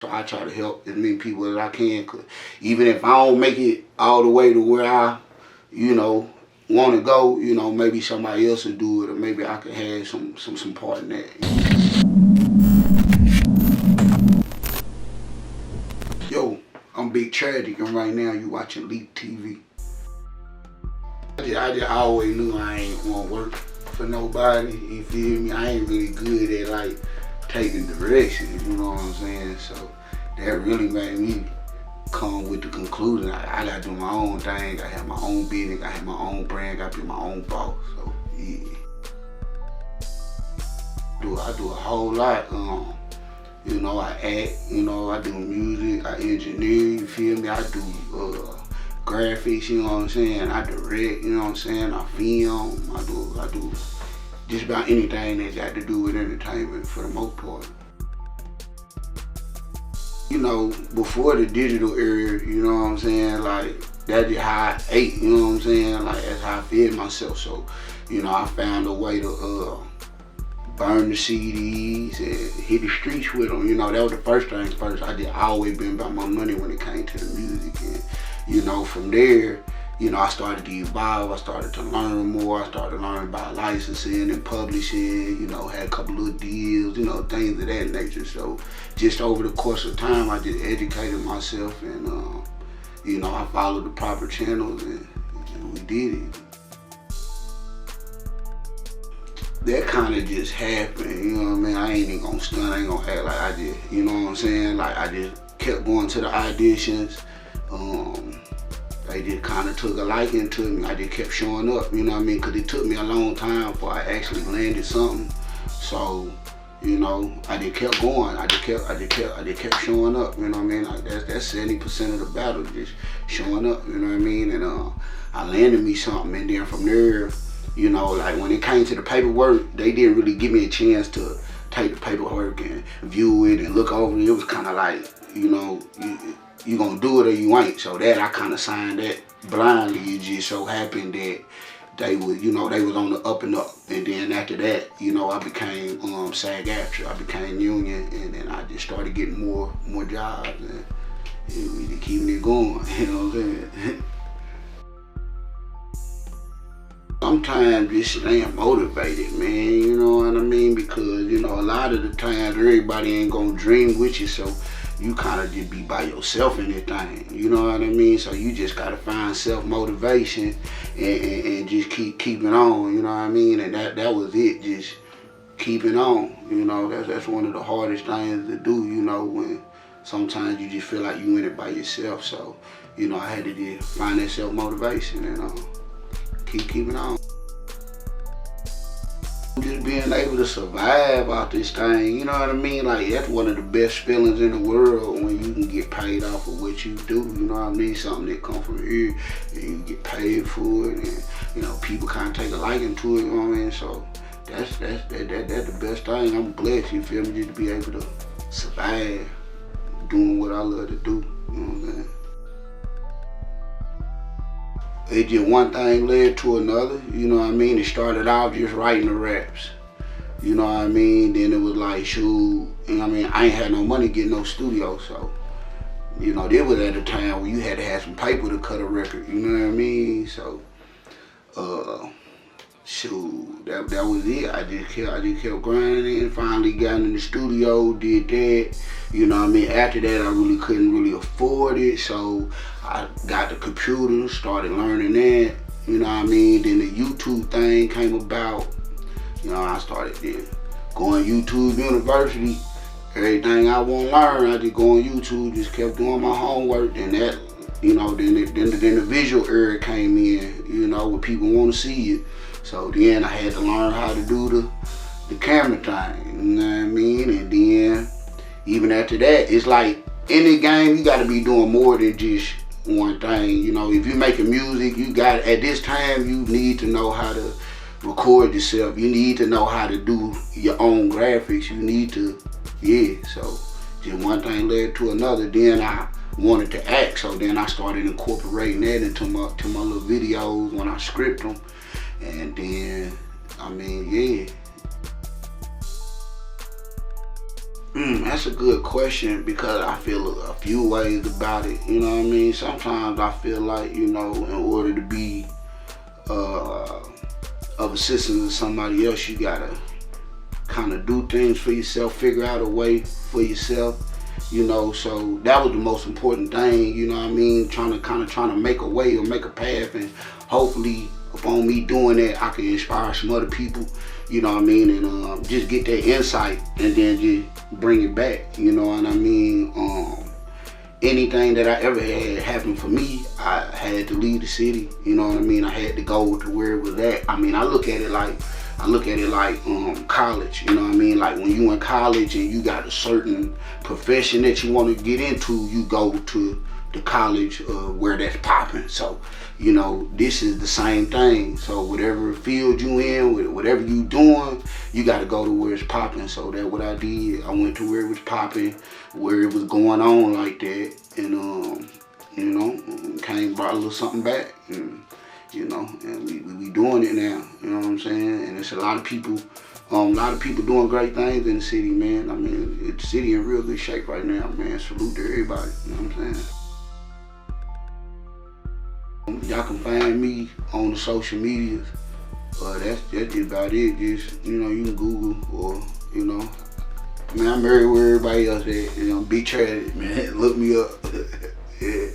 So I try to help as many people as I can, 'cause even if I don't make it all the way to where I, want to go, maybe somebody else will do it, or maybe I can have some part in that. Yo, I'm Big Trajik, and right now you watching Leap TV. I just always knew I ain't want to work for nobody, you feel me? I ain't really good at like taking directions, you know what I'm saying? So that really made me come with the conclusion I gotta do my own thing, I have my own business, I have my own brand, I gotta be my own boss. So yeah. I do a whole lot. I act, I do music, I engineer, you feel me? I do graphics, you know what I'm saying? I direct, you know what I'm saying? I film, I do just about anything that got to do with entertainment for the most part. Before the digital era, you know what I'm saying? Like, that's just how I ate, you know what I'm saying? Like, that's how I fed myself. So, I found a way to burn the CDs and hit the streets with them. That was the first thing first. I always been about my money when it came to the music. And, from there, I started to evolve. I started to learn more. I started learning about licensing and publishing, had a couple of deals, things of that nature. So just over the course of time, I just educated myself and, I followed the proper channels and we did it. That kind of just happened, you know what I mean? I ain't even gonna stunt, I ain't gonna act like I just, you know what I'm saying? Like, I just kept going to the auditions. They just kind of took a liking to me. I just kept showing up, you know what I mean? Because it took me a long time before I actually landed something. So, I just kept going. I just kept showing up, you know what I mean? Like, that's 70% of the battle, just showing up, you know what I mean? And I landed me something, and then from there, like when it came to the paperwork, they didn't really give me a chance to take the paperwork and view it and look over it. It was kind of like, you gonna do it or you ain't. So that I kind of signed that blindly. It just so happened that they was, they was on the up and up. And then after that, I became SAG-AFTRA. I became union, and then I just started getting more jobs, and we just keeping it going. You know what I'm saying? Sometimes just staying motivated, man, you know what I mean? Because, a lot of the times everybody ain't gonna dream with you, so you kind of just be by yourself in that thing, you know what I mean? So you just gotta find self-motivation and just keeping on, you know what I mean? And that was it, just keeping on, that's one of the hardest things to do, when sometimes you just feel like you in it by yourself. So, I had to just find that self-motivation and keeping on. Just being able to survive out this thing, you know what I mean? Like, that's one of the best feelings in the world, when you can get paid off of what you do, you know what I mean? Something that come from here, and you get paid for it, and people kind of take a liking to it, you know what I mean? So that's the best thing. I'm blessed, you feel me, just to be able to survive doing what I love to do, you know what I'm saying? It just one thing led to another, you know what I mean? It started out just writing the raps, you know what I mean? Then it was like, shoot, I ain't had no money to get no studio, so, there was at a time where you had to have some paper to cut a record, you know what I mean? So, shoot, that was it. I just kept grinding, and finally got in the studio, did that, you know what I mean? After that, I really couldn't really afford it, so I got the computer, started learning that, you know what I mean? Then the YouTube thing came about, I started then going YouTube University. Everything I want to learn, I just go on YouTube, just kept doing my homework, and that, then the visual era came in, where people want to see it. So then I had to learn how to do the camera thing, you know what I mean? And then, even after that, it's like, in the game, you got to be doing more than just one thing. If you're making music, at this time, you need to know how to record yourself. You need to know how to do your own graphics. You need to, so just one thing led to another. Then I wanted to act, so then I started incorporating that into my little videos when I script them. And then, That's a good question because I feel a few ways about it. You know what I mean? Sometimes I feel like, in order to be uh, of assistance to somebody else, you gotta kind of do things for yourself, figure out a way for yourself. So that was the most important thing. You know what I mean? Trying to make a way or make a path, and hopefully upon me doing that, I can inspire some other people. You know what I mean? And just get that insight and then just bring it back. You know what I mean? Anything that I ever had happen for me, I had to leave the city. You know what I mean? I had to go to where it was at. I mean, I look at it like college. You know what I mean? Like when you in college and you got a certain profession that you want to get into, you go to the college where that's popping. So, this is the same thing. So whatever field you in, whatever you doing, you got to go to where it's popping. So that's what I did. I went to where it was popping, where it was going on like that, and came, brought a little something back, and we doing it now. You know what I'm saying? And it's a lot of people doing great things in the city, man. I mean, the city in real good shape right now, man. Salute to everybody. You know what I'm saying? Y'all can find me on the social medias. That's just about it. Just, you can Google or, man, I'm everywhere everybody else at. Big Trajik, man. Look me up. Yeah.